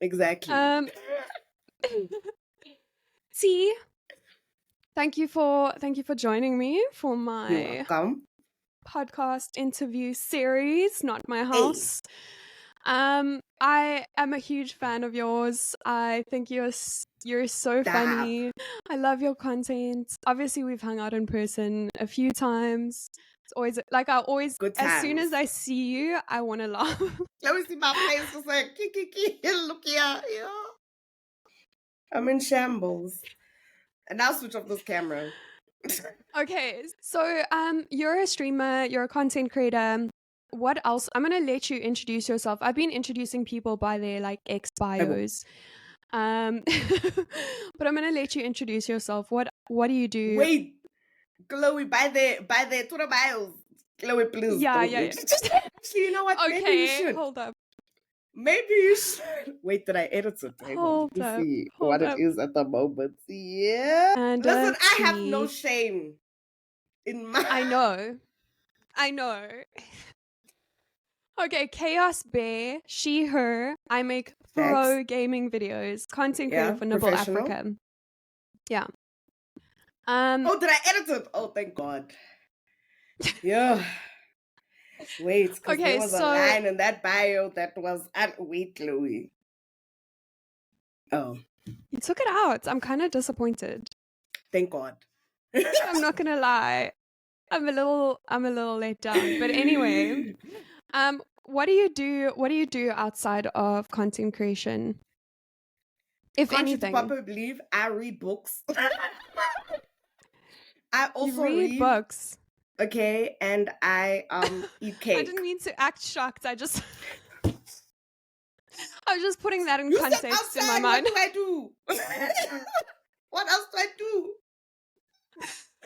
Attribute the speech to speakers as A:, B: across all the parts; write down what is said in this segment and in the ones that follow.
A: Exactly.
B: Um, T, thank you for joining me for
A: You're
B: my
A: welcome.
B: podcast interview series, Not My
A: Hey.
B: House. I am a huge fan of yours. I think you're so
A: Stop.
B: funny. I love your content. Obviously, we've hung out in person a few times. It's always like
A: Good
B: as soon
A: times.
B: as I see you, I want to laugh.
A: Let me see my face. Just like, kiki, look here. Yeah. I'm in shambles. And I'll switch off this camera.
B: Okay, so you're a streamer, you're a content creator. What else? I'm gonna let you introduce yourself. I've been introducing people by their like ex bios, but I'm gonna let you introduce yourself. What do you do?
A: Wait, Chloe, by the Twitter bios. Chloe, please
B: Yeah,
A: don't
B: yeah, yeah.
A: introduce. Actually, you know what? Maybe you
B: Okay,
A: should.
B: hold up,
A: Maybe you should. Wait, did I edit it? Hang on, let
B: hold
A: me
B: up,
A: see what
B: hold
A: it
B: up.
A: is at the moment. Yeah.
B: Panda
A: Listen, I have no
B: Ti.
A: shame in my.
B: I know, I know. Okay, Chaos Bear, she, her. I make
A: Facts.
B: pro gaming videos, content creator
A: Yeah,
B: for Nibble
A: professional.
B: Africa. Yeah.
A: Oh, did I edit it? Oh, thank God. Yeah. Wait, because there
B: Okay,
A: was a
B: so
A: line in that bio that was. Wait, Chloe. Oh,
B: you took it out. I'm kind of disappointed.
A: thank God.
B: I'm not gonna lie. I'm a little let down. But anyway, what do you do? What do you do outside of content creation, if
A: Can't you
B: anything?
A: probably believe I read books? I
B: You
A: also
B: read
A: read,
B: books.
A: okay, and I eat
B: I
A: cake.
B: didn't mean to act shocked. I was just putting that in
A: You said
B: context in my
A: outside. What
B: mind.
A: do I do? What else do I do?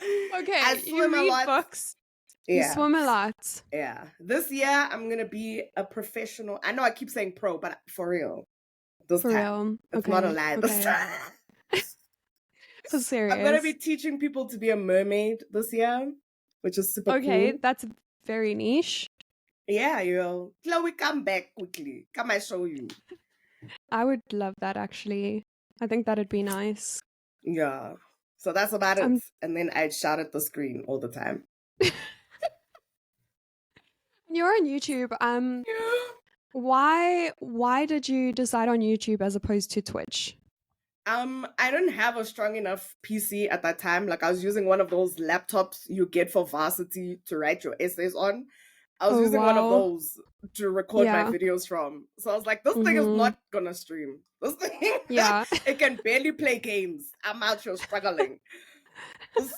A: I
B: Okay, you
A: swim a
B: read
A: lot.
B: books. You
A: Yeah,
B: swim a lot.
A: yeah. This year I'm gonna be a professional. I know I keep saying pro, but for real, this
B: For
A: time
B: real.
A: it's not a
B: Okay.
A: lie. This
B: Okay.
A: time
B: For
A: I'm gonna be
B: serious.
A: teaching people to be a mermaid this year, which is super
B: Okay,
A: cool.
B: that's very niche.
A: Yeah, yo, Chloe, come back quickly. Come, I show you.
B: I would love that actually. I think that'd be nice.
A: Yeah. So that's about it.
B: I'm
A: And then I'd shout at the screen all the time.
B: You're on YouTube. Why did you decide on YouTube as opposed to Twitch?
A: I didn't have a strong enough PC at that time. Like I was using one of those laptops you get for varsity to write your essays on. I was
B: Oh
A: using one of
B: wow.
A: those to record my
B: Yeah.
A: videos from. So I was like, this thing is
B: Mhm.
A: not gonna stream. This thing,
B: Yeah.
A: it can barely play games. I'm out here struggling.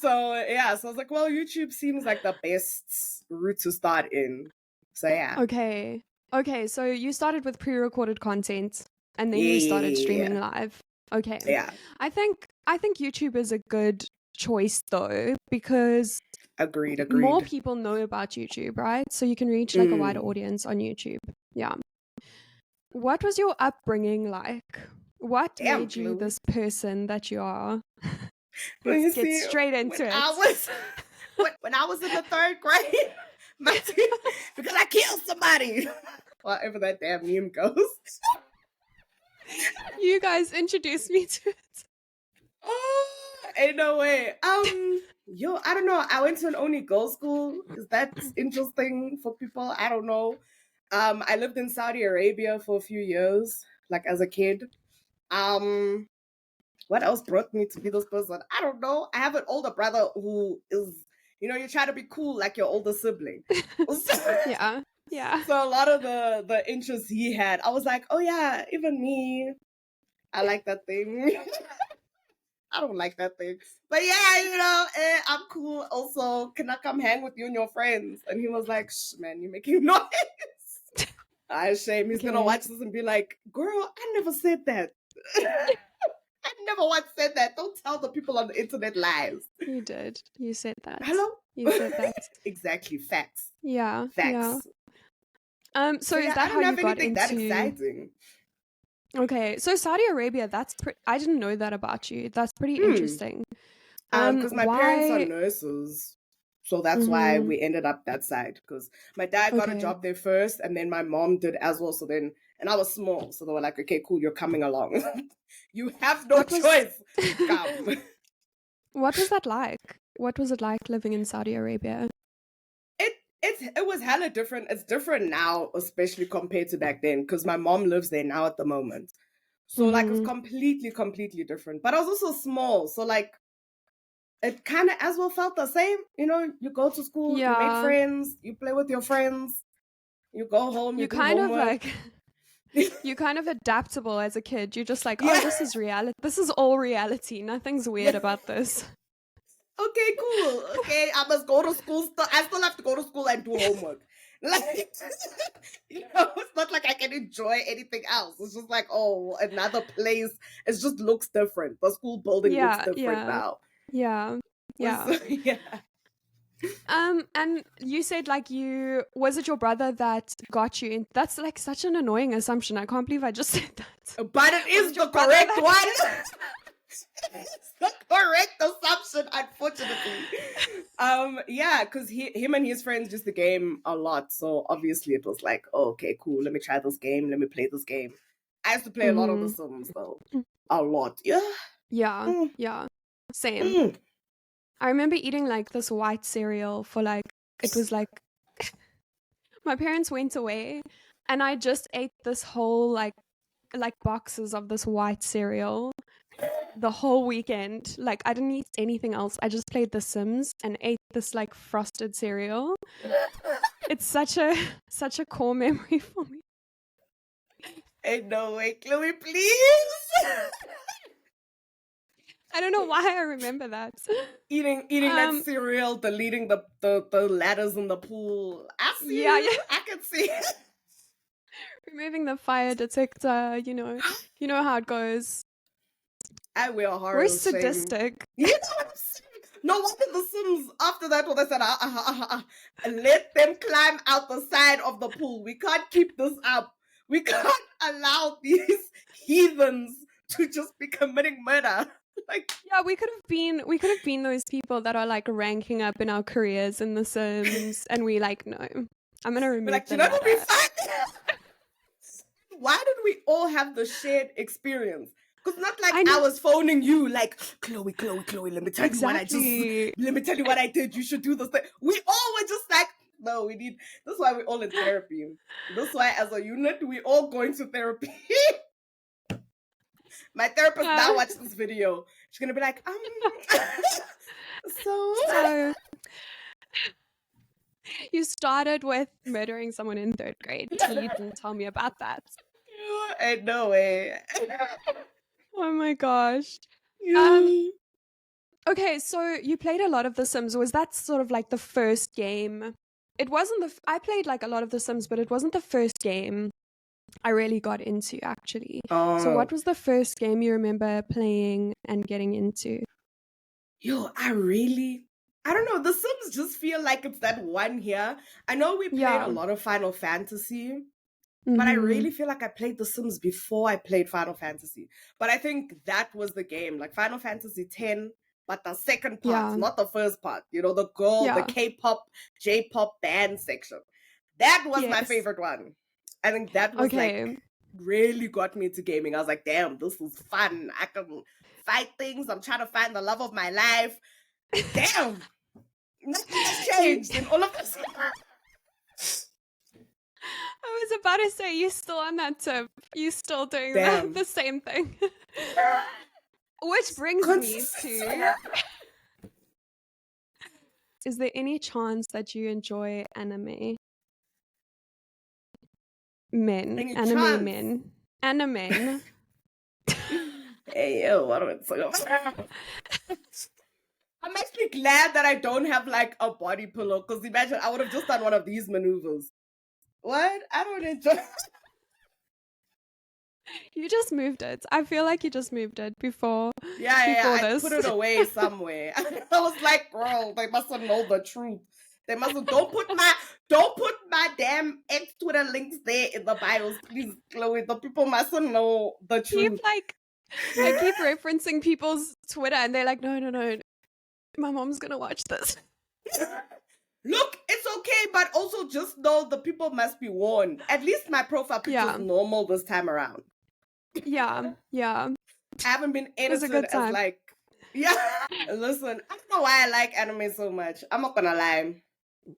A: So yeah, so I was like, well, YouTube seems like the best route to start in. So yeah.
B: Okay. Okay, so you started with pre-recorded content and then
A: Yeah,
B: you
A: yeah,
B: started
A: yeah,
B: streaming
A: yeah.
B: live. Okay.
A: Yeah.
B: I think YouTube is a good choice though because
A: Agreed,
B: more
A: agreed.
B: people know about YouTube, right? So you can reach like a wider
A: Mm.
B: audience on YouTube. Yeah. What was your upbringing like? What
A: Damn,
B: made you
A: Chloe.
B: this person that you are?
A: Let
B: Let's
A: me
B: get
A: see.
B: straight
A: When
B: into
A: I
B: it.
A: was when I was in the third grade, because I killed somebody. Whatever that damn meme goes.
B: You guys introduced me to it.
A: Oh, ain't no way. Yo, I don't know. I went to an only girls school. Is that interesting for people? I don't know. I lived in Saudi Arabia for a few years, like as a kid. Um, what else brought me to be this person? I don't know. I have an older brother who is, you try to be cool like your older sibling.
B: Yeah. Yeah.
A: So a lot of the interests he had, I was like, oh yeah, even me, I like that thing. I don't like that thing, but yeah, I'm cool. Also, can I come hang with you and your friends? And he was like, shh, man, you're making noise. I shame. He's gonna
B: Okay.
A: watch this and be like, girl, I never said that. I never once said that. Don't tell the people on the internet lies.
B: You did. You said that.
A: Hello?
B: You said that.
A: Exactly. Facts.
B: Yeah. Yeah.
A: Facts.
B: So
A: So
B: is
A: yeah, I
B: that how
A: don't
B: you
A: have
B: got
A: anything that
B: into
A: exciting.
B: Okay, so Saudi Arabia, I didn't know that about you. That's pretty interesting.
A: Because my parents are
B: Why
A: nurses. So that's why
B: Mhm.
A: we ended up that side. Because my dad got a
B: Okay.
A: job there first, and then my mom did as well. So then And I was small, so they were like, okay, cool, you're coming along. You have no
B: What was
A: choice. Come.
B: what was that like? What was it like living in Saudi Arabia?
A: It was hella different. It's different now, especially compared to back then, because my mom lives there now at the moment. So like it's
B: Mm-hmm.
A: completely different. But I was also small, so like it kind of as well felt the same. You know, you go to school, you make
B: Yeah,
A: friends, you play with your friends, you go home, you
B: you
A: do
B: kind of
A: homework.
B: like you kind of adaptable as a kid. You're just like, oh,
A: Yeah.
B: this is reality. This is all reality. Nothing's weird
A: Yeah.
B: about this.
A: Okay, cool. Okay, I must go to school. I still have to go to school and do homework. Like, it's not like I can enjoy anything else. It's just like, oh, another place. It just looks different. The school building looks
B: Yeah,
A: different
B: yeah,
A: now.
B: yeah, yeah.
A: So, yeah.
B: And you said like was it your brother that got you in? That's like such an annoying assumption. I can't believe I just said that.
A: But it
B: Was
A: is
B: it your
A: the
B: brother
A: correct
B: that
A: one. It's the correct assumption, unfortunately. Yeah, because him and his friends used the game a lot. So obviously it was like, oh, okay, cool. Let me try this game. Let me play this game. I used to play a lot of The
B: Mhm.
A: Sims though. A lot. Yeah.
B: Yeah,
A: Mm,
B: yeah. Same.
A: mm.
B: I remember eating like this white cereal for like it was like my parents went away and I just ate this whole like boxes of this white cereal the whole weekend. Like I didn't eat anything else. I just played The Sims and ate this like frosted cereal. It's such a core memory for me.
A: Ain't no way, Chloe, please.
B: I don't know why I remember that.
A: Eating that
B: Um
A: cereal, deleting the ladders in the pool. I see
B: yeah, yeah.
A: you. I can see it.
B: Removing the fire detector, you know how it goes.
A: I wear
B: We're
A: horror shame.
B: sadistic.
A: You know what I'm saying? No wonder the Sims after that when they said let them climb out the side of the pool. We can't keep this up. We can't allow these heathens to just be committing murder. Like
B: Yeah, we could have been those people that are like ranking up in our careers in The Sims, and we like no, I'm gonna
A: we're
B: remove
A: like,
B: the
A: you know what we
B: ladder.
A: find? Why did we all have the shared experience? Because not like
B: I
A: I
B: know
A: was phoning you, like Chloe, let me tell you what
B: exactly.
A: let me tell you what I did. You should do this thing. We all were just like, no, we need. That's why we're all in therapy. That's why, as a unit, we all going to therapy. My therapist now
B: Yeah.
A: watch this video. She's gonna be like, so
B: So you started with murdering someone in third grade. You didn't tell me about that.
A: ain't no way.
B: Oh my gosh. Um.
A: You.
B: Okay, so you played a lot of The Sims. Was that sort of like the first game? It wasn't I played like a lot of The Sims, but it wasn't the first game I really got into actually. So
A: Oh,
B: what was the first game you remember playing and getting into?
A: yo, I don't know. The Sims just feel like it's that one here. I know we played a
B: Yeah.
A: lot of Final Fantasy, but I
B: Mhm.
A: really feel like I played The Sims before I played Final Fantasy. But I think that was the game, like Final Fantasy X, but the second part,
B: Yeah.
A: not the first part. You know, the
B: Yeah.
A: K-pop, J-pop band section. That was my
B: Yes.
A: favorite one. I think that was like
B: Okay.
A: really got me into gaming. I was like, damn, this is fun. I can fight things. I'm trying to find the love of my life. Damn, nothing has
B: You
A: changed in all of this.
B: I was about to say you still on that tip. You still doing
A: Damn.
B: the same thing. Which brings me
A: Consistency.
B: to is there any chance that you enjoy anime? Men.
A: Any
B: Anime
A: chance?
B: men. Anime.
A: Hey, yo, what am I talking? I'm actually glad that I don't have like a body pillow because imagine I would have just done one of these maneuvers. What? I don't enjoy.
B: You just moved it. I feel like you just moved it before
A: Yeah.
B: before
A: I
B: this.
A: put it away somewhere. I was like, girl, they mustn't know the truth. They mustn't. Don't put my damn ex Twitter links there in the bios, please, Chloe. The people mustn't know the
B: keep
A: truth.
B: like I keep referencing people's Twitter and they're like, no, my mom's gonna watch this.
A: Look, it's okay, but also just know the people must be warned. At least my profile picture is
B: Yeah.
A: normal this time around.
B: Yeah. Yeah.
A: I haven't been
B: It was a
A: edited
B: good
A: as
B: time.
A: like, yeah. Listen, I don't know why I like anime so much. I'm not gonna lie.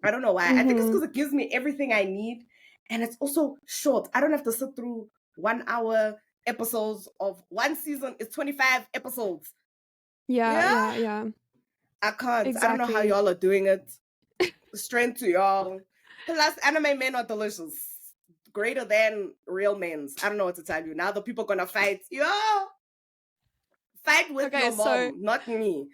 A: I don't know why. I think it's because it gives me everything I need, and it's also short. I don't have to sit through 1 hour episodes of one season. It's 25 episodes.
B: Yeah.
A: Yeah,
B: Yeah. Yeah.
A: I can't. I don't know how
B: Exactly.
A: y'all are doing it. Strength to y'all. Plus, anime men are delicious. Greater than real men's. I don't know what to tell you. Now the people gonna fight. Yeah, fight with
B: Okay,
A: your
B: so
A: mom, not me.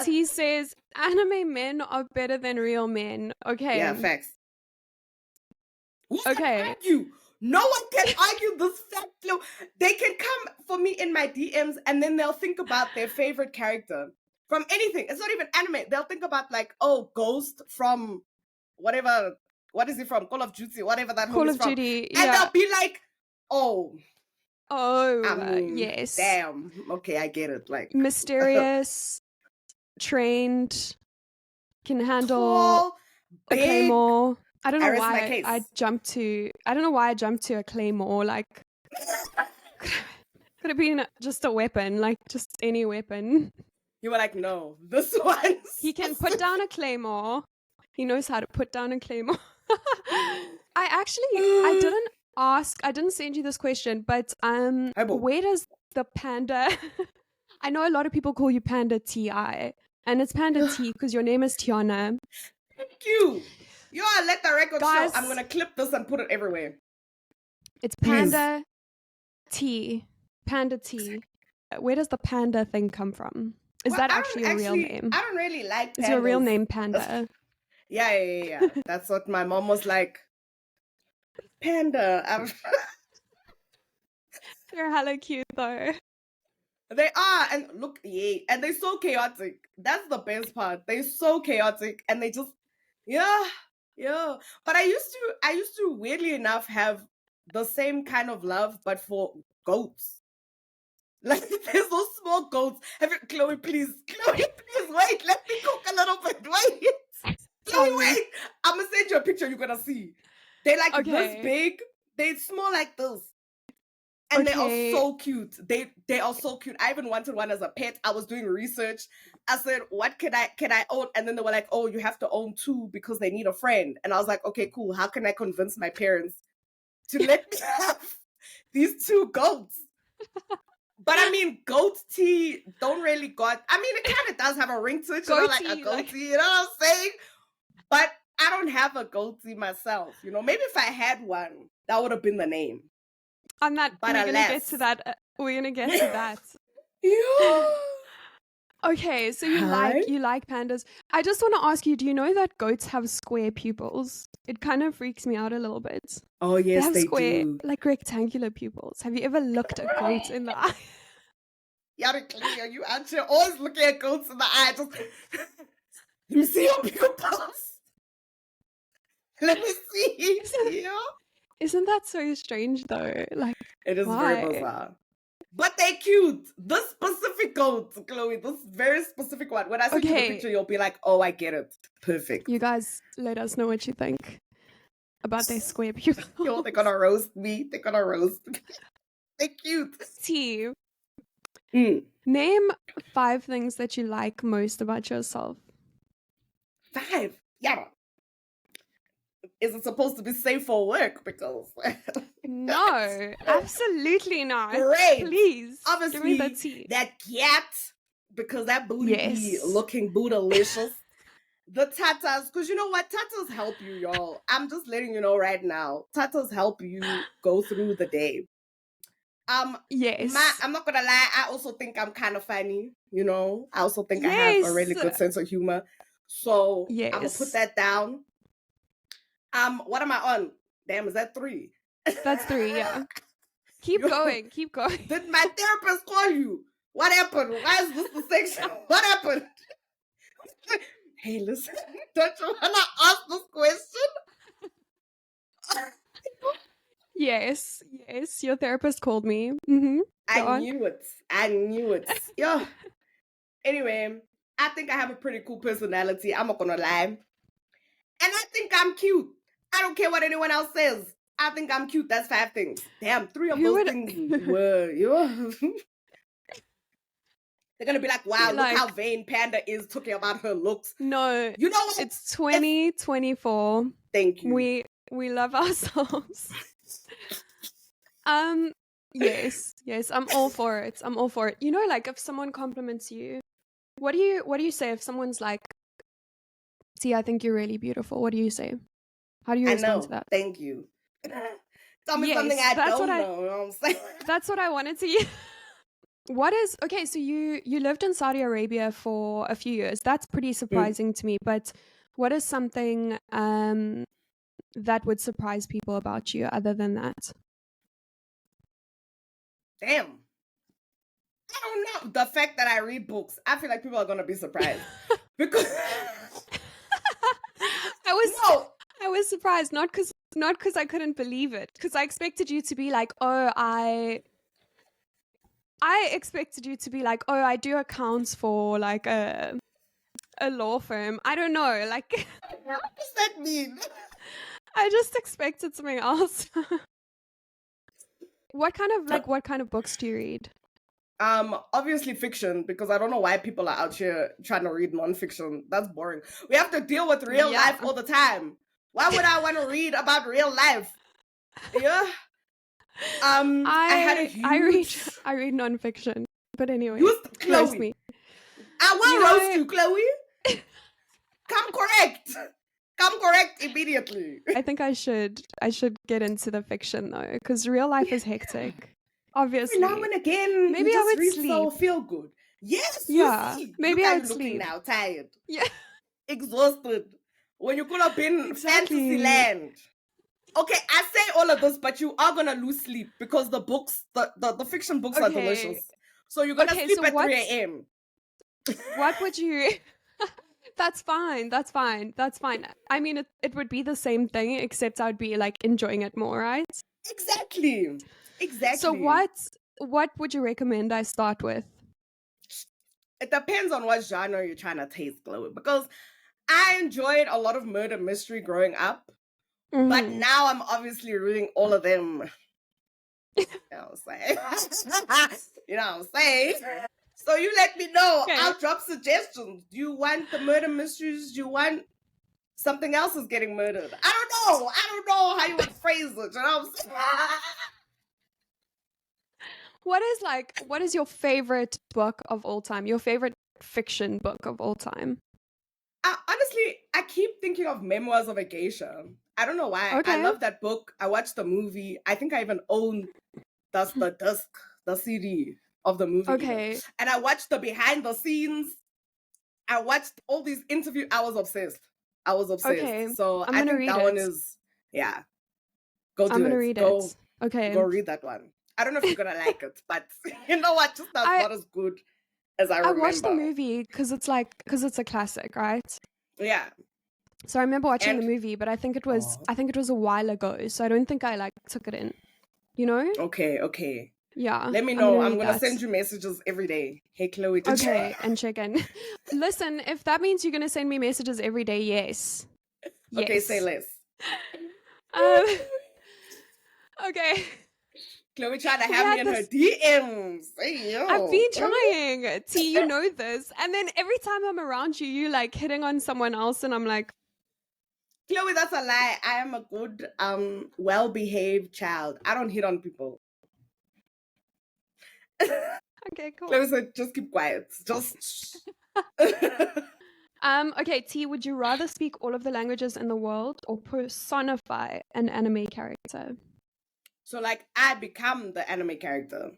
B: T says anime men are better than real men.
A: Yeah,
B: Okay.
A: facts. Who's gonna
B: Okay.
A: argue? No one can argue this fact. They can come for me in my DMs and then they'll think about their favorite character from anything. It's not even anime. They'll think about like, oh, Ghost from whatever. What is he from? Call of Duty, whatever that
B: Call
A: homie's
B: of
A: from.
B: Duty.
A: And
B: Yeah.
A: they'll be like, oh, I
B: Oh,
A: mean,
B: yes.
A: damn. Okay, I get it. Like,
B: Mysterious, trained, can handle
A: tall,
B: a
A: big.
B: claymore. I don't
A: I
B: know
A: rest my
B: why
A: case.
B: I don't know why I jumped to a claymore. Like, could have been just a weapon, like just any weapon.
A: You were like, no, this one.
B: He can put down a claymore. He knows how to put down a claymore. I didn't send you this question, but where does the panda I know a lot of people call you Panda Ti, and it's Panda T because your name is Tiana.
A: Thank you. You all let the record show.
B: Guys,
A: I'm gonna clip this and put it everywhere.
B: it's
A: Please.
B: Panda T. Panda T. Where does the panda thing come from? Is that actually your real name?
A: I don't really like pandas.
B: Is your real name Panda?
A: Yeah. That's what my mom was like. Panda.
B: They're hella cute though.
A: They are, and look, yeah, and they're so chaotic. That's the best part. They're so chaotic, and they just, yeah. But I used to weirdly enough have the same kind of love, but for goats. Like there's those small goats. Chloe, please, wait. Let me cook a little bit. Wait, Chloe, wait. I'm gonna send you a picture. You're gonna see. They're like this big. They're small like this. And they are so cute. They are so cute. I even wanted one as a pet. I was doing research. I said, what can I own? And then they were like, oh, you have to own 2 because they need a friend. And I was like, okay, cool. How can I convince my parents to let me have these 2 goats? But I mean, goat tea don't really got. I mean, it kind of does have a ring to it, you know, like a goatee. You know what I'm saying? But I don't have a goatee myself. You know, maybe if I had one, that would have been the name.
B: I'm not. But we're gonna get to that. We're gonna get to that.
A: Yeah.
B: Okay, so you like pandas. I just want to ask you, do you know that goats have square pupils? It kind of freaks me out a little bit.
A: Oh yes,
B: they have square,
A: do.
B: like rectangular pupils. Have you ever looked a goat in the eye?
A: Clear, you out here always looking at goats in the eye. Just let me see your pupils. Let me see.
B: Isn't that so strange though? Like,
A: it is
B: why?
A: very bizarre. But they're cute. This specific goat, Chloe, this very specific one. When I send you the picture, you'll be like, oh, I get it. Perfect.
B: You guys let us know what you think about their square pupils.
A: Yo, they're gonna roast me. They're cute.
B: T. Name 5 things that you like most about yourself.
A: 5? Yeah. Is it supposed to be safe for work? Because
B: no, absolutely not.
A: Great.
B: Please,
A: obviously,
B: give me that tea.
A: That cat, because that booty be looking bootylicious. The tatas, because you know what? Tatas help you, y'all. I'm just letting you know right now. Tatas help you go through the day.
B: Yes.
A: I'm not gonna lie. I also think I'm kind of funny. You know, I also think I have a really good sense of humor. So I'm gonna put that down. What am I on? Damn, is that 3?
B: That's 3, yeah. Keep going.
A: Did my therapist call you? What happened? Why is this the section? What happened? Hey, listen, don't you wanna ask this question?
B: Yes, your therapist called me. Mm-hmm.
A: I knew it. Yeah. Anyway, I think I have a pretty cool personality. I'm not gonna lie. And I think I'm cute. I don't care what anyone else says. I think I'm cute. That's 5 things. Damn, 3 of
B: Who
A: those
B: would
A: things were you. They're gonna be like, wow,
B: be
A: look how
B: like,
A: vain Panda is talking about her looks.
B: no,
A: You know what?
B: it's 2024.
A: Thank you.
B: We love ourselves. Um, yes, I'm all for it. I'm all for it. You know, like if someone compliments you, what do you say if someone's like, "See, I think you're really beautiful." What do you say? How do you
A: I
B: respond to
A: know.
B: that?
A: Thank you. Tell me something
B: Yes,
A: I don't know. You know what I'm saying?
B: that's what I wanted to hear. What is okay? So you lived in Saudi Arabia for a few years. That's pretty surprising to me. But what is something that would surprise people about you other than that?
A: Damn. I don't know. The fact that I read books, I feel like people are gonna be surprised because
B: I was
A: no.
B: I was surprised not because I couldn't believe it, because I expected you to be like, oh, I expected you to be like, oh, I do accounts for like a law firm. I don't know, like
A: What does that mean?
B: I just expected something else. What kind of books do you read?
A: Obviously fiction, because I don't know why people are out here trying to read non-fiction. That's boring. We have to deal with real
B: Yeah.
A: life all the time. Why would I want to read about real life? Yeah. I had a huge
B: I read nonfiction, but anyway,
A: used
B: roast
A: Chloe.
B: me.
A: I
B: You
A: will roast
B: know,
A: you, Chloe. Come correct. Come correct immediately.
B: I think I should get into the fiction though, because real life is hectic.
A: Every now
B: Obviously,
A: and again,
B: maybe
A: you
B: I
A: just
B: would
A: read
B: sleep.
A: so feel good. Yes, you
B: Yeah,
A: see. Look
B: maybe
A: how
B: I
A: you're
B: would
A: looking
B: sleep.
A: now, tired,
B: Yeah,
A: exhausted. When you could have been fantasy
B: exactly.
A: land. Okay, I say all of this, but you are gonna lose sleep because the books, the fiction books are
B: Okay,
A: delicious. So you're gonna sleep
B: so
A: at 3 a.m.
B: what would you? That's fine. That's fine. That's fine. I mean, it would be the same thing, except I'd be like enjoying it more, right?
A: Exactly.
B: So
A: Exactly.
B: what would you recommend I start with?
A: It depends on what genre you're trying to taste, Chloe. Because I enjoyed a lot of murder mystery growing up, but
B: Mm-hmm.
A: now I'm obviously reading all of them. You know what I'm saying? You know what I'm saying? So you let me know.
B: Okay.
A: I'll drop suggestions. Do you want the murder mysteries? Do you want something else is getting murdered? I don't know. I don't know how you would phrase it. You know what I'm saying?
B: What is your favorite book of all time? Your favorite fiction book of all time?
A: Honestly, I keep thinking of Memoirs of a Geisha. I don't know why. I
B: Okay.
A: love that book. I watched the movie. I think I even own the disc, the CD of the movie even.
B: Okay.
A: And I watched the behind the scenes. I watched all these interviews. I was obsessed. I was
B: Okay.
A: obsessed. So
B: I'm
A: I
B: gonna
A: think
B: read
A: that one
B: it.
A: is, yeah, go
B: I'm
A: do
B: gonna
A: it.
B: read
A: Go
B: it. Okay.
A: go read that one. I don't know if you're gonna like it, but you know what? Just that's
B: I
A: not as good as I
B: I watched the
A: remember.
B: movie because it's a classic, right?
A: Yeah.
B: So I remember watching the
A: And
B: movie, but
A: oh,
B: I think it was a while ago, so I don't think I like took it in. You know?
A: okay, okay.
B: Yeah,
A: Let me
B: I'm gonna
A: know. I'm
B: read
A: gonna
B: that.
A: send you messages every day. Hey Chloe, did you
B: Okay, and check in. Listen, if that means you're gonna send me messages every day, yes,
A: Okay, say
B: yes.
A: less.
B: Um, okay.
A: Chloe tried to
B: We
A: have me
B: had
A: in her
B: this.
A: DMs. Hey
B: I've
A: yo.
B: been trying. T, you know this, and then every time I'm around you, you like hitting on someone else, and I'm like,
A: Chloe, that's a lie. I am a good, well-behaved child. I don't hit on people.
B: okay, cool.
A: Chloe said, just keep quiet. Just
B: Okay, T, would you rather speak all of the languages in the world or personify an anime character?
A: So like I become the anime character.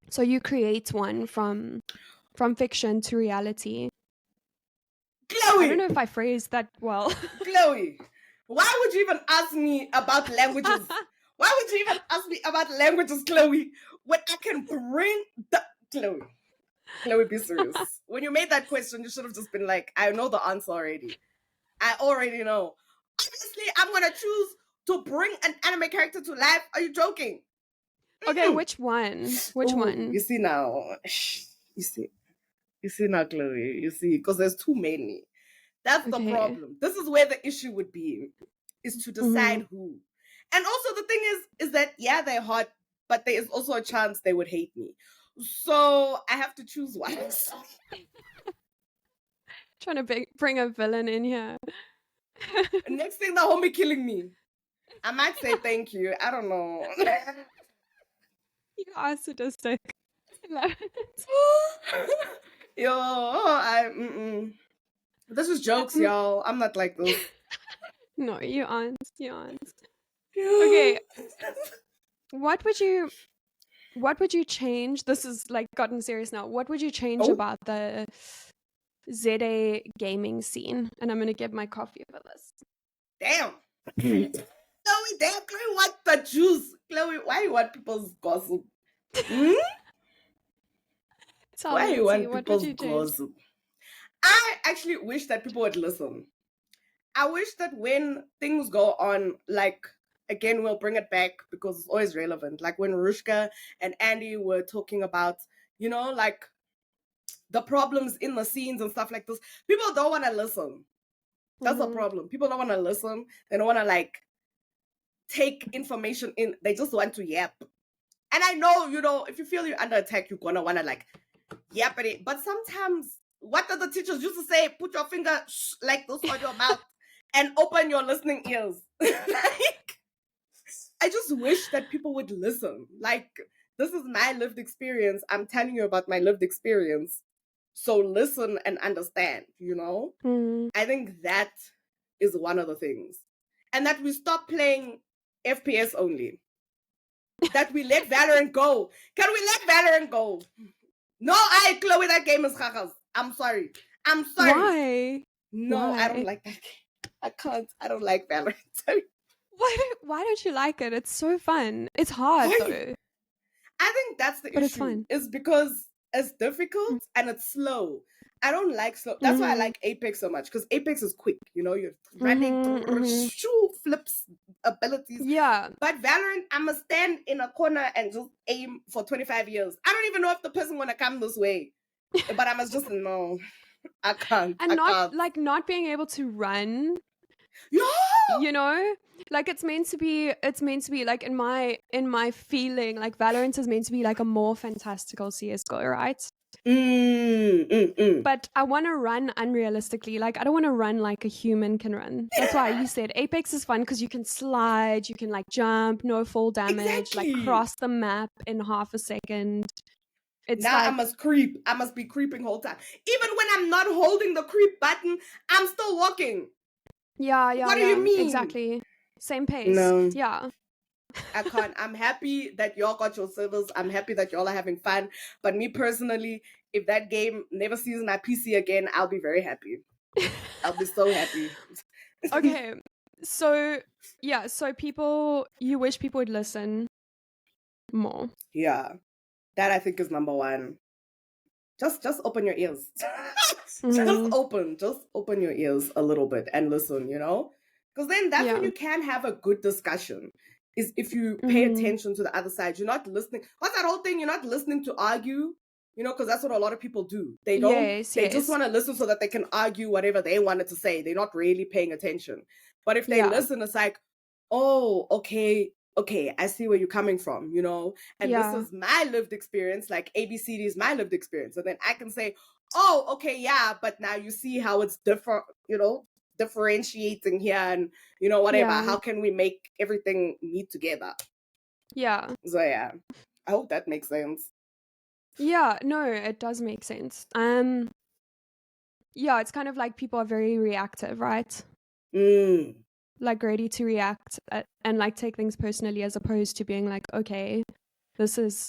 B: So you create one from fiction to reality. I don't
A: Chloe!
B: know if I phrased that well.
A: Chloe! Why would you even ask me about languages? Why would you even ask me about languages, Chloe? When I can bring the Chloe. Chloe, be serious. When you made that question, you should have just been like, I know the answer already. I already know. Obviously, I'm gonna choose to bring an anime character to life. Are you joking?
B: Okay, which one? Which
A: Oh,
B: one?
A: you see now. You see. You see now, Chloe. You see, because there's too many. That's the
B: Okay.
A: problem. This is where the issue would be, is to
B: Mm-hmm.
A: decide who. And also the thing is that yeah, they're hot, but there is also a chance they would hate me. So I have to choose one.
B: Trying to bring a villain in here.
A: Next thing, the homie killing me. I might say thank you. I don't know.
B: You are sadistic. I love it.
A: Yo, this is jokes,
B: Um,
A: y'all. I'm not like this.
B: no, you aren't. You aren't.
A: Yeah.
B: Okay, what would you change? This is like gotten serious now. What would you change
A: Oh,
B: about the ZA gaming scene? And I'm gonna get my coffee for this.
A: damn. Chloe, damn, Chloe, what the juice? Chloe, why you want people's gossip? Hmm?
B: Tell
A: Why
B: me,
A: you
B: T,
A: want
B: what would
A: people's
B: you change?
A: gossip? I actually wish that people would listen. I wish that when things go on, like, again, we'll bring it back because it's always relevant. Like when Rushka and Andy were talking about, like the problems in the scenes and stuff like this, people don't want to listen. That's a
B: Mm-hmm.
A: problem. People don't want to listen. They don't want to, like, take information in. They just want to yap. And I know, if you feel you're under attack, you're going to want to, like, yap at it. But sometimes, what do the teachers used to say? Put your finger like this on your mouth and open your listening ears. Like, I just wish that people would listen. Like, this is my lived experience. I'm telling you about my lived experience. So listen and understand.
B: Mm.
A: I think that is one of the things. And that we stop playing FPS only. That we let Valorant go. Can we let Valorant go? No, Chloe, that game is chakas. I'm sorry. I'm sorry.
B: Why?
A: No, I don't
B: Why?
A: like that game. I can't. I don't like Valorant. Sorry.
B: Why don't you like it? It's so fun. It's hard
A: Why?
B: though,
A: I think that's the
B: but it's
A: issue.
B: fun.
A: Is because it's difficult and it's slow. I don't like slow. That's why I
B: Mm-hmm.
A: like Apex so much, because Apex is quick. You're running,
B: Mm-hmm. Mm-hmm.
A: flips, abilities.
B: Yeah.
A: But Valorant, I must stand in a corner and just aim for 25 years. I don't even know if the person wanna come this way. But I must just no. I can't.
B: And
A: I can't.
B: not being able to run,
A: Yeah.
B: you know? Like it's meant to be like in my feeling, like Valorant is meant to be like a more fantastical CS:GO, right?
A: Mm.
B: But I want to run unrealistically. Like I don't want to run like a human can run. That's why you said Apex is fun because you can slide, you can like jump, no fall damage, like
A: Exactly.
B: cross the map in half a second. It's
A: Now I
B: like
A: must creep. I must be creeping whole time. Even when I'm not holding the creep button, I'm still walking. What do you
B: yeah,
A: mean?
B: exactly. Same pace.
A: No,
B: Yeah.
A: I can't. I'm happy that y'all got your servers. I'm happy that y'all are having fun. But me personally, if that game never sees my PC again, I'll be very happy. I'll be so happy.
B: Okay. So, yeah, so you wish people would listen more.
A: Yeah, that I think is number one. Just open your ears.
B: Mhm.
A: Just open your ears a little bit and listen. Because then that's when
B: Yeah.
A: you can have a good discussion. Is if you pay
B: Mhm.
A: attention to the other side. You're not listening. What's that whole thing? You're not listening to argue. Because that's what a lot of people do.
B: Yes,
A: They just
B: yes.
A: want to listen so that they can argue whatever they wanted to say. They're not really paying attention. But if they
B: Yeah.
A: listen, it's like, oh, okay, I see where you're coming from. And this
B: Yeah.
A: is my lived experience, like ABCD is my lived experience. And then I can say, oh, okay, yeah, but now you see how it's differentiating here and, whatever.
B: Yeah.
A: How can we make everything meet together?
B: Yeah.
A: So, yeah, I hope that makes sense.
B: Yeah, no, it does make sense. Yeah, it's kind of like people are very reactive, right?
A: Mm.
B: Like ready to react and like take things personally as opposed to being like, okay, this is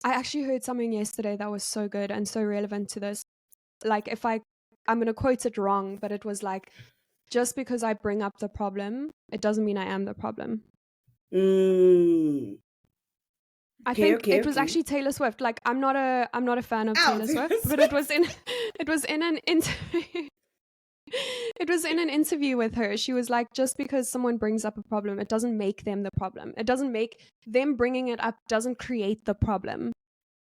B: I actually heard something yesterday that was so good and so relevant to this. Like I'm going to quote it wrong, but it was like, just because I bring up the problem, it doesn't mean I am the problem.
A: Mm.
B: I
A: Okay,
B: think
A: okay,
B: it was
A: okay.
B: actually Taylor Swift. Like I'm not a fan of
A: Ow,
B: Taylor Swift, but it was in an interview. It was in an interview with her. She was like, just because someone brings up a problem, it doesn't make them the problem. It doesn't make them bringing it up doesn't create the problem.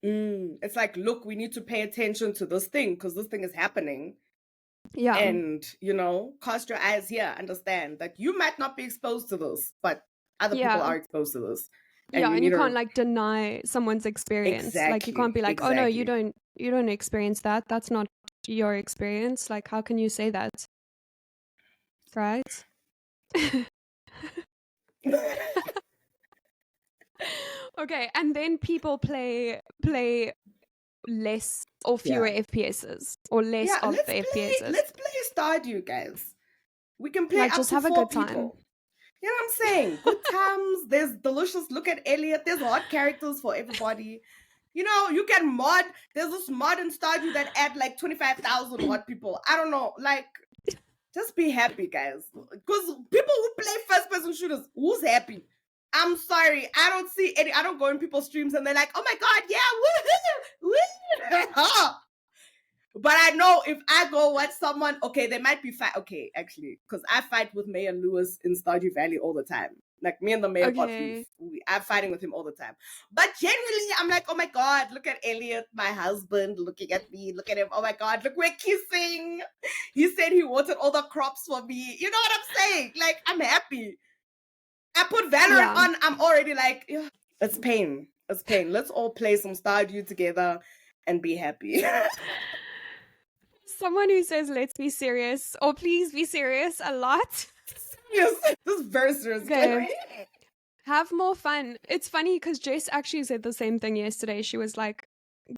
A: It's like, look, we need to pay attention to this thing because this thing is happening.
B: Yeah.
A: And, cast your eyes here, understand that you might not be exposed to this, but other people
B: Yeah.
A: are exposed to this. And
B: Yeah,
A: you
B: and
A: need
B: you can't
A: to.
B: like deny someone's experience. Like you can't
A: Exactly,
B: be like, "Oh no,
A: exactly.
B: you don't experience that. That's not your experience." Like how can you say that? Right? Okay, and then people play less or fewer
A: Yeah.
B: FPSs or less
A: Yeah,
B: of the FPSs.
A: let's play Stardew, guys. We can play
B: Like
A: up
B: just
A: to
B: have a
A: four
B: good time.
A: people. You know what I'm saying? Good times. There's delicious. Look at Elliot. There's hot characters for everybody. You can mod. There's this mod in Stardew that add like 25,000 hot people. I don't know. Like, just be happy, guys. Because people who play first person shooters, who's happy? I'm sorry. I don't see any. I don't go in people's streams and they're like, oh my God, yeah, woo, woo. But I know if I go watch someone, okay, they might be fight. Okay, actually, because I fight with Mayor Lewis in Stardew Valley all the time. Like me and the mayor got beef.
B: Okay.
A: I'm fighting with him all the time. But generally, I'm like, oh my God, look at Elliot, my husband, looking at me. Look at him. Oh my God, look, we're kissing. He said he watered all the crops for me. You know what I'm saying? Like, I'm happy. I put Valorant
B: Yeah.
A: on. I'm already like, yeah, it's pain. It's pain. Let's all play some Stardew together and be happy.
B: Someone who says let's be serious or please be serious a lot.
A: Yes, this is very serious.
B: Okay. Have more fun. It's funny because Jess actually said the same thing yesterday. She was like,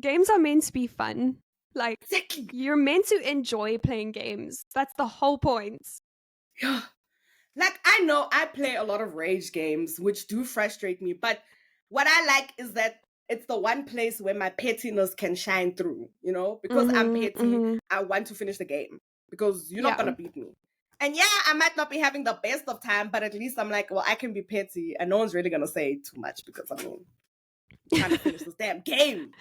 B: games are meant to be fun. Like,
A: Exactly.
B: you're meant to enjoy playing games. That's the whole point.
A: Yeah. Like, I know I play a lot of rage games, which do frustrate me, but what I like is that it's the one place where my pettiness can shine through, because I'm petty, I want to finish the game because you're not going to beat me. And yeah, I might not be having the best of time, but at least I'm like, well, I can be petty and no one's really going to say too much because I'm trying to finish this damn game.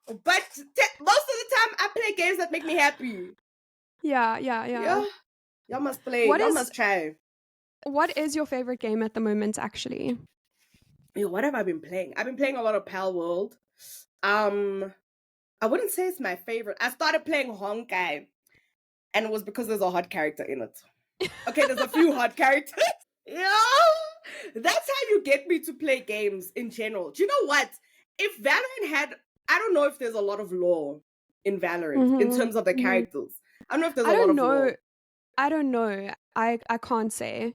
A: But most of the time, I play games that make me happy.
B: Yeah.
A: Y'all must play. Y'all must try.
B: What is your favorite game at the moment, actually?
A: What have I been playing? I've been playing a lot of Pal World. I wouldn't say it's my favorite. I started playing Honkai, and it was because there's a hot character in it. Okay, there's a few hot characters. Yeah, that's how you get me to play games in general. Do you know what? If Valorant had, I don't know if there's a lot of lore in Valorant in terms of the characters. I don't know if there's a lot of lore.
B: I don't know. I can't say.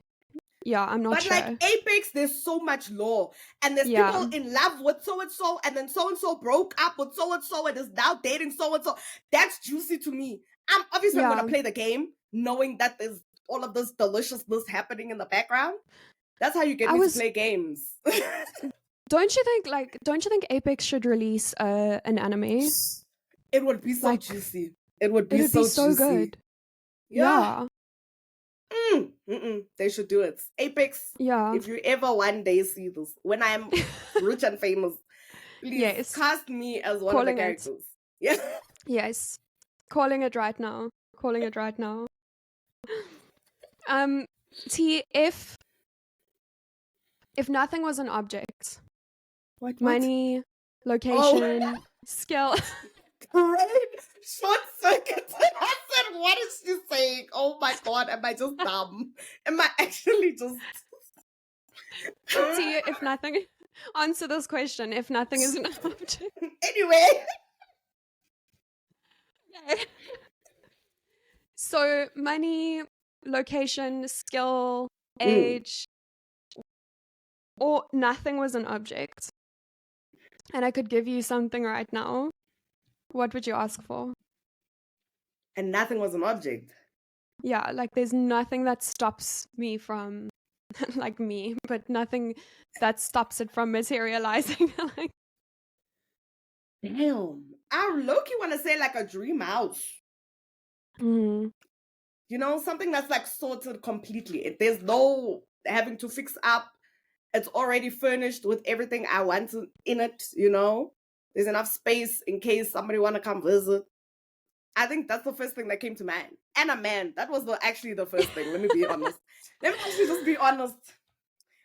B: Yeah, I'm not sure.
A: But like Apex, there's so much lore. And there's people in love with so-and-so, and then so-and-so broke up with so-and-so and is now dating so-and-so. That's juicy to me. I'm going to play the game knowing that there's all of this deliciousness happening in the background. That's how you get me to play games.
B: Don't you think Apex should release an anime?
A: It would be so juicy. It would be so juicy.
B: Good. Yeah.
A: They should do it. Apex, if you ever one day see this, when I'm rich and famous, please cast me as one of the characters. Yeah.
B: Yes. Calling it right now. T, if nothing was an object,
A: what?
B: Money, location, skill.
A: Right? Short circuit. I said, what is she saying? Oh my God, am I just dumb? Am I actually just...
B: T, if nothing... Answer this question. If nothing is an object.
A: Anyway.
B: Okay. So, money, location, skill, age, or nothing was an object. And I could give you something right now. What would you ask for?
A: And nothing was an object?
B: Yeah, like there's nothing that stops me from, like me, but nothing that stops it from materializing. Like,
A: damn. I low-key want to say like a dream house. Something that's like sorted completely. There's no having to fix up. It's already furnished with everything I want in it, There's enough space in case somebody want to come visit. I think that's the first thing that came to mind. And a man. That was actually the first thing. Let me be honest. Let me actually just be honest.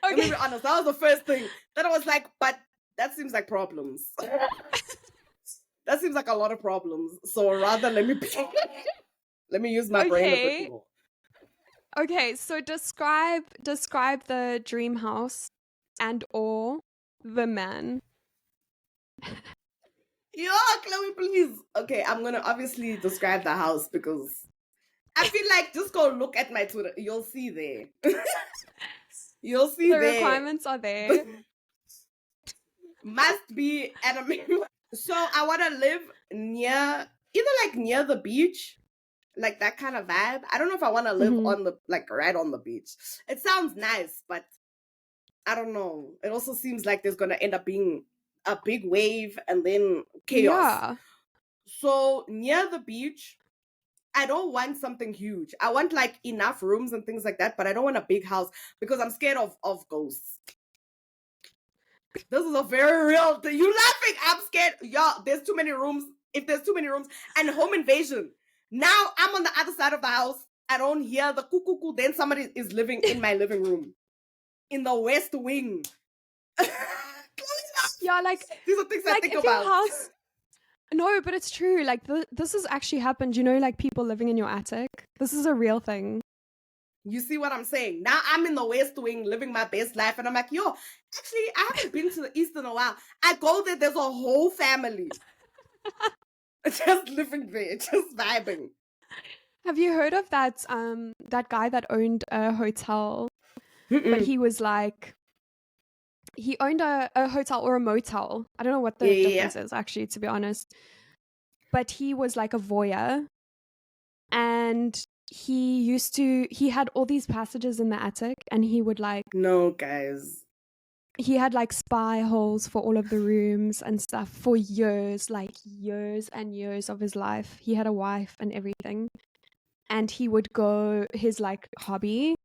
A: Okay. Let me be honest. That was the first thing. That I was like, but that seems like problems. That seems like a lot of problems. So rather let me be Let me use my brain a bit
B: Okay.
A: more.
B: Okay, so describe the dream house and or the man.
A: Yo, Chloe, please. Okay, I'm gonna obviously describe the house because I feel like just go look at my Twitter. You'll see there. You'll see
B: The
A: there.
B: requirements are there.
A: Must be anime. So I want to live near, either like near the beach, like that kind of vibe. I don't know if I want to live
B: Mhm.
A: on the, like right on the beach. It sounds nice, but I don't know. It also seems like there's going to end up being a big wave and then chaos.
B: Yeah.
A: So near the beach, I don't want something huge. I want like enough rooms and things like that, but I don't want a big house because I'm scared of ghosts. This is a very real thing. You laughing? I'm scared. Y'all, there's too many rooms. If there's too many rooms and home invasion. Now I'm on the other side of the house. I don't hear the cuckoo. Then somebody is living in my living room. In the west wing.
B: Yeah, like
A: These are things I think
B: if your
A: about.
B: house. No, but it's true. Like this has actually happened. You know, like people living in your attic. This is a real thing.
A: You see what I'm saying? Now I'm in the west wing living my best life. And I'm like, yo, actually, I haven't been to the east in a while. I go there, there's a whole family. Just living there, just vibing.
B: Have you heard of that that guy that owned a hotel? But he was like he owned a hotel or a motel. I don't know what the difference is actually, to be honest. But he was like a voyeur, and he had all these passages in the attic, and he would like
A: No, guys.
B: he had like spy holes for all of the rooms and stuff for years, like years and years of his life. He had a wife and everything. And he would go, his like hobby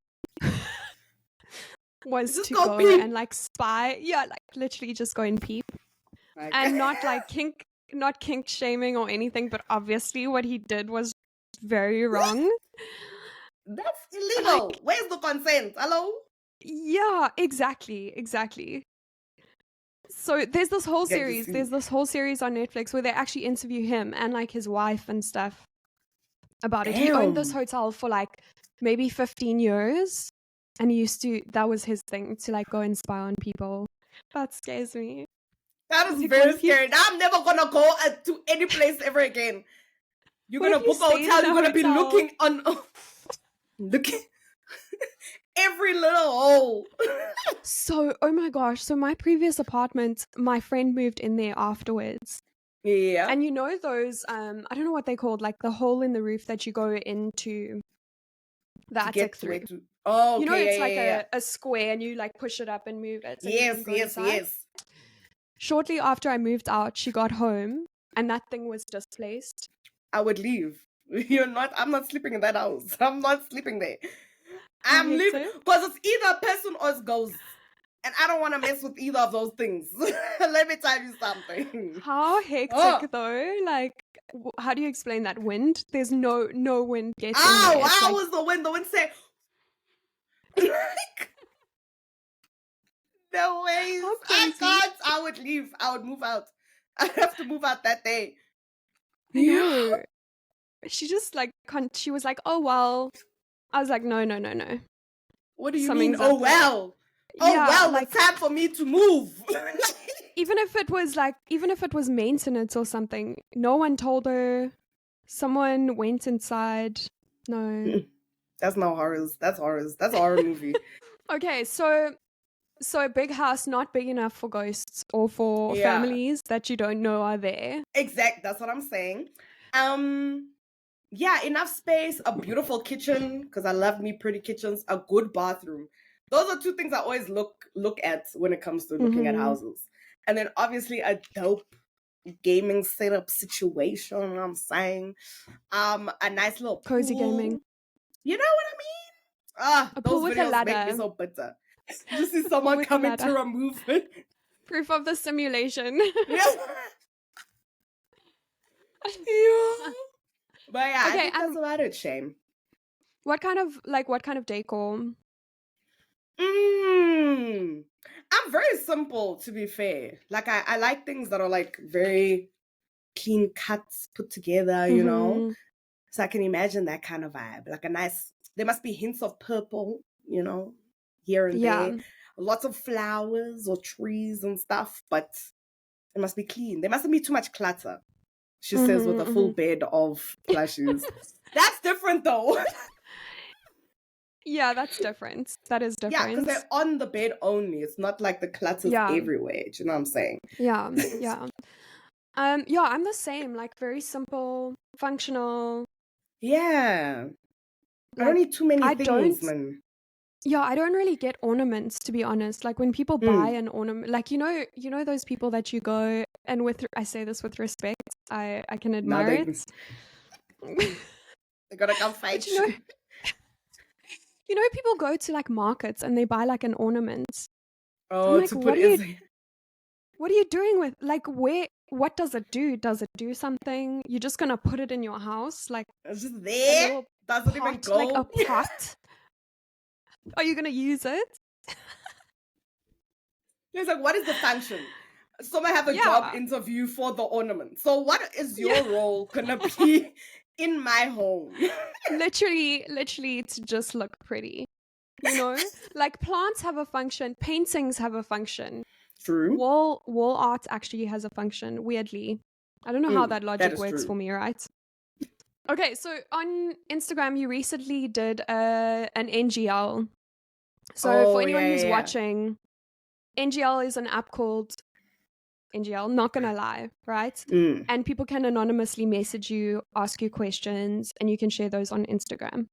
B: was
A: Just
B: to
A: go
B: go
A: peep.
B: and like spy. Yeah, like literally just go and peep.
A: Like,
B: And not like not kink shaming or anything, but obviously what he did was very wrong.
A: that's illegal.
B: Like,
A: Where's the consent? Hello?
B: yeah, exactly. So there's this whole series. There's this whole series on Netflix where they actually interview him and like his wife and stuff about it. He owned this hotel for like maybe 15 years, and that was his thing, to like go and spy on people. That scares me.
A: That is
B: Like,
A: very scary. Now I'm never gonna go to any place ever again. You're gonna book a hotel, you're gonna be looking on looking every little hole.
B: So, oh my gosh, so my previous apartment, my friend moved in there afterwards.
A: Yeah.
B: And you know those I don't know what they called, like the hole in the roof that you go into the attic through.
A: Oh, okay.
B: You know, it's like a square and you like push it up and move it. And you can go inside.
A: Yes.
B: Shortly after I moved out, she got home and that thing was displaced.
A: I would leave. I'm not sleeping in that house. I'm not sleeping there. I'm
B: hectic.
A: leaving because it's either a person or it's ghosts. And I don't want to mess with either of those things. Let me tell you something.
B: How hectic though? Like, how do you explain that? Wind? There's no wind getting there.
A: How was the wind? The wind said, no ways. I can't. I would leave. I would move out. I'd have to move out that day.
B: No. She just like, she was like, oh, well. I was like, no.
A: What do you mean, oh, well? Oh, yeah, well, like, it's time for me to move.
B: even if it was maintenance or something, no one told her. Someone went inside. No.
A: That's not horrors. That's horrors. That's a horror movie.
B: Okay, so a big house not big enough for ghosts or for families that you don't know are there.
A: Exactly. That's what I'm saying. Yeah, enough space, a beautiful kitchen, because I love me pretty kitchens, a good bathroom. Those are two things I always look at when it comes to looking at houses. And then obviously a dope gaming setup situation, you know what I'm saying? A nice little
B: cozy
A: pool.
B: Gaming.
A: You know what I mean?
B: A pool with a ladder.
A: Make me so bitter. You see someone coming to remove it.
B: Proof of the simulation.
A: Yeah. But yeah, okay, I think that's about it, Shame.
B: What kind of decor?
A: I'm very simple, to be fair. Like I like things that are like very clean cuts, put together, you know. So I can imagine that kind of vibe, like a nice. There must be hints of purple, here and there.
B: Yeah.
A: Lots of flowers or trees and stuff, but it must be clean. There mustn't be too much clutter. She says with a
B: Mm-hmm,
A: full
B: mm-hmm.
A: bed of plushies. That's different though.
B: Yeah, that's different. That is
A: Yeah, because
B: different.
A: they're on the bed only. It's not like the clutter's
B: Yeah,
A: everywhere. Do you know what I'm saying?
B: yeah, yeah. Yeah, I'm the same. Like very simple, functional.
A: Yeah. I don't
B: Like
A: need too many
B: I
A: things,
B: don't.
A: man.
B: Yeah, I don't really get ornaments, to be honest. Like when people buy
A: Mm.
B: an ornament, like you know those people that you go, and with I say this with respect, I can
A: Now
B: admire
A: they,
B: it.
A: they're gonna come
B: But
A: fight you.
B: people go to like markets and they buy like an ornament. I'm
A: Oh,
B: like,
A: to put
B: what are you doing with, like, what does it do? Does it do something? You're just gonna put it in your house, like
A: it's just
B: a
A: there.
B: little
A: Doesn't even
B: pot, like a
A: go.
B: pot? Are you gonna use it?
A: It's like, what is the function? Someone have a job
B: Yeah.
A: interview for the ornament. So what is
B: Yeah.
A: your role gonna be in my home?
B: Literally to just look pretty. Like plants have a function, paintings have a function.
A: True.
B: Wall art actually has a function, weirdly. I don't know how that
A: That
B: logic
A: is
B: works
A: true.
B: for me, right? Okay, so on Instagram you recently did an NGL. So
A: Oh
B: for anyone
A: yeah,
B: who's
A: yeah, yeah.
B: watching, NGL is an app called NGL, not gonna lie, right?
A: Mm,
B: And people can anonymously message you, ask you questions, and you can share those on Instagram.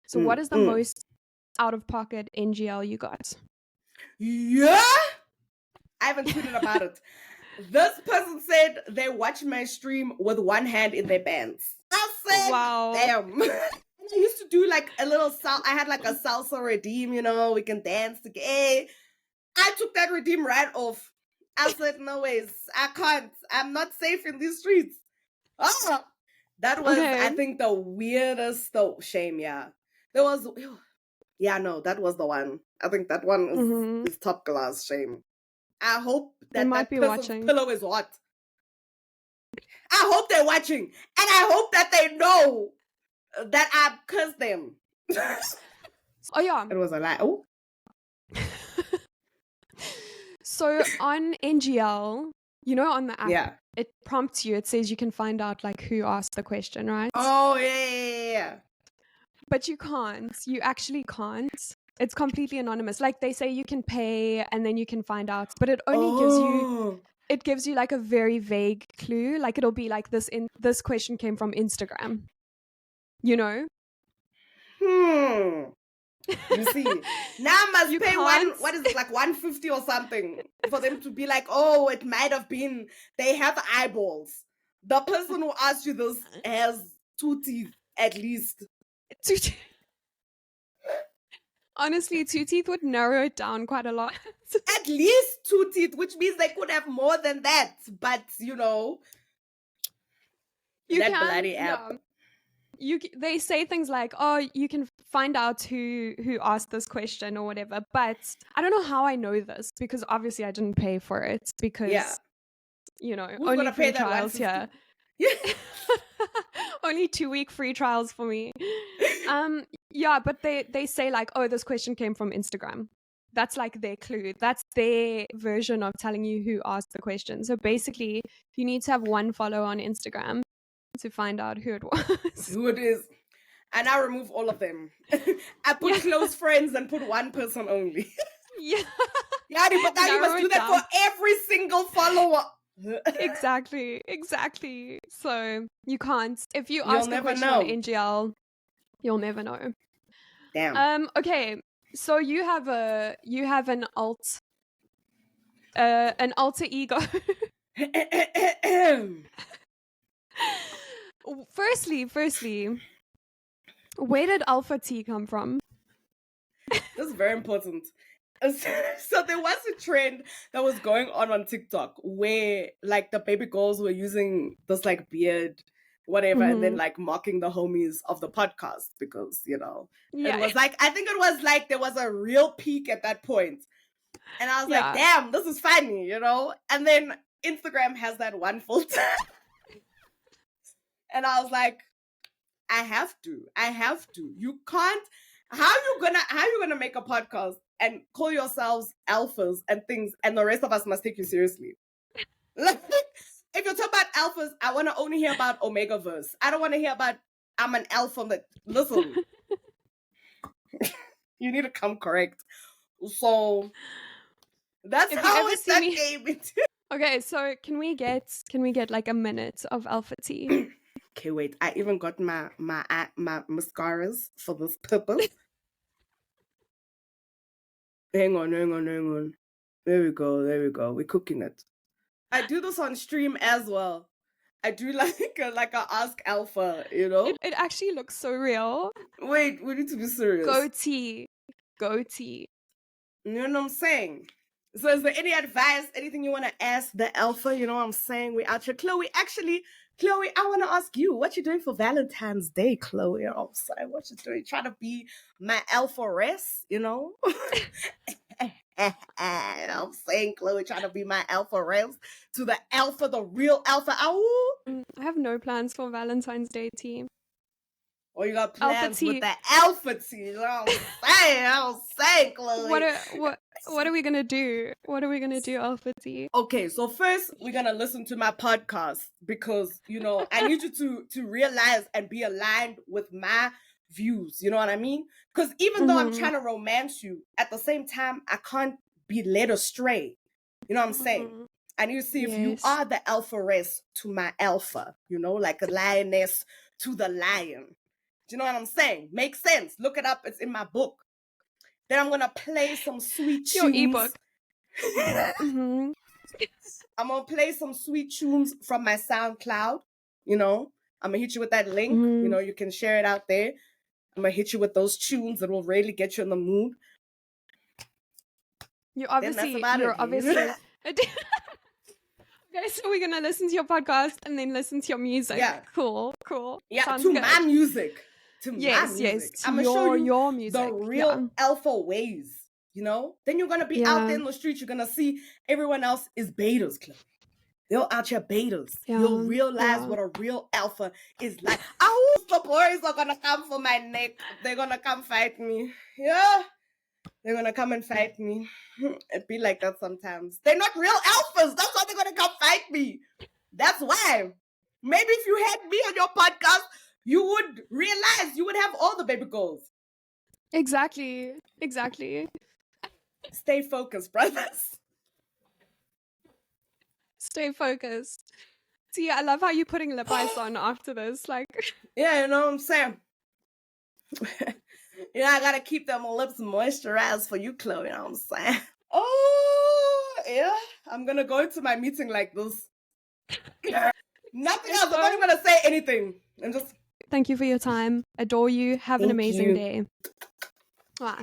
B: So what
A: mm,
B: is the
A: mm.
B: most out of pocket NGL you got?
A: Yeah, I haven't tweeted about it. This person said they watch my stream with one hand in their pants. I said,
B: Wow.
A: damn. And I used to do like a little I had like a salsa redeem, we can dance together. I took that redeem right off. I said, no ways, I can't. I'm not safe in these streets. Ah, that was,
B: Okay.
A: I think, the weirdest shame. Yeah, there was. Yeah, no, that was the one. I think that one
B: Mm-hmm.
A: is top class shame. I hope
B: They
A: that
B: might
A: that
B: be
A: person's
B: watching.
A: pillow is hot. I hope they're watching, and I hope that they know that I cursed them.
B: Oh yeah.
A: It was a lie. Oh,
B: So on NGL, on the app,
A: yeah.
B: it prompts you. It says you can find out like who asked the question, right?
A: Oh, yeah.
B: But you can't. You actually can't. It's completely anonymous. Like they say you can pay and then you can find out, but it only gives you
A: Oh.
B: it gives you like a very vague clue. Like it'll be like this question came from Instagram. You know?
A: Hmm. You see, now I must
B: You
A: pay
B: can't.
A: what is it, like 150 or something for them to be like, oh, it might have been, they have eyeballs. The person who asked you this has 2 teeth at least.
B: Honestly, 2 teeth would narrow it down quite a lot.
A: At least 2 teeth, which means they could have more than that. But,
B: You
A: that
B: can,
A: bloody app.
B: yeah. They say things like, oh, you can find out who asked this question or whatever, but I don't know how I know this because obviously I didn't pay for it because
A: Who's
B: only
A: gonna pay
B: free
A: that
B: trials
A: 150?
B: here.
A: Yeah.
B: Only 2-week free trials for me. Yeah, but they say like, oh, this question came from Instagram. That's like their clue. That's their version of telling you who asked the question. So basically, you need to have one follow on Instagram to find out who it was.
A: Who it is. And I remove all of them. I put
B: Yeah.
A: close friends and put one person only.
B: Yeah.
A: Yeah, but now you
B: Narrow
A: must do
B: it
A: that
B: down.
A: for every single follower.
B: Exactly. So you can't. If you
A: You'll
B: ask a
A: never
B: question on
A: know.
B: NGL, you'll never know.
A: Damn.
B: Okay. So you have an alter ego. Firstly, where did Alpha T come from?
A: This is very important. So there was a trend that was going on TikTok where like the baby girls were using this like beard, whatever, and then like mocking the homies of the podcast because, it
B: Yeah.
A: was like, I think it was like there was a real peak at that point. And I was like,
B: Yeah.
A: damn, this is funny, And then Instagram has that one filter. And I was like, I have to. You can't. How you gonna make a podcast and call yourselves alphas and things, and the rest of us must take you seriously? Like, if you're talking about alphas, I want to only hear about Omegaverse. I don't want to hear about I'm an alpha. That listen, you need to come correct. So that's
B: If you
A: how
B: ever
A: it's
B: see
A: that
B: me-
A: game.
B: Okay, so can we get like a minute of Alpha Tea?
A: Okay, wait. I even got my mascaras for this purpose. Hang on. There we go. We're cooking it. I do this on stream as well. I do like a Ask Alpha, you know?
B: It actually looks so real.
A: Wait, we need to be serious.
B: Goatee.
A: You know what I'm saying? So is there any advice, anything you want to ask the alpha? You know what I'm saying? We out here. Chloe, I want to ask you, what you doing for Valentine's Day, Chloe? You know what I'm saying? What you doing? Trying to be my alpha rest, you know? I'm saying, Chloe, trying to be my alpha rest to the alpha, the real alpha. Ow!
B: I have no plans for Valentine's Day team.
A: Or you got plans
B: Alpha
A: with the alpha team. You know what I'm saying, Chloe.
B: What are we gonna do? What are we gonna do, Alpha T?
A: Okay, so first we're gonna listen to my podcast because I need you to realize and be aligned with my views. You know what I mean? Because even though I'm trying to romance you, at the same time I can't be led astray. You know what I'm saying? I need to see if you are the alpha race to my alpha. Like a lioness to the lion. Do you know what I'm saying? Makes sense. Look it up. It's in my book. Then I'm gonna play some sweet tunes.
B: Your ebook.
A: I'm gonna play some sweet tunes from my SoundCloud. I'm gonna hit you with that link. You can share it out there. I'm gonna hit you with those tunes that will really get you in the mood.
B: You're obviously. Okay, so we're gonna listen to your podcast and then listen to your music.
A: Yeah.
B: Cool.
A: Yeah,
B: sounds
A: to
B: good.
A: my music. To my music.
B: Yes.
A: I'm gonna show you
B: your music.
A: the real alpha ways. Then you're gonna be out there in the street. You're gonna see everyone else is betas, Chloe. They're out here betas. You'll realize what a real alpha is like. Oh, the boys are gonna come for my neck. They're gonna come fight me. Yeah. They're gonna come and fight me. It be like that sometimes. They're not real alphas. That's why they're gonna come fight me. That's why. Maybe if you had me on your podcast, you would realize you would have all the baby girls.
B: Exactly.
A: Stay focused, brothers.
B: Stay focused. See, I love how you're putting lip ice on after this. Like,
A: yeah, you know what I'm saying? I gotta keep them lips moisturized for you, Chloe. You know what I'm saying? Oh, yeah. I'm gonna go into my meeting like this. Nothing else. I'm not even gonna say anything. And just
B: thank you for your time. Adore you. Have an amazing day. Wow.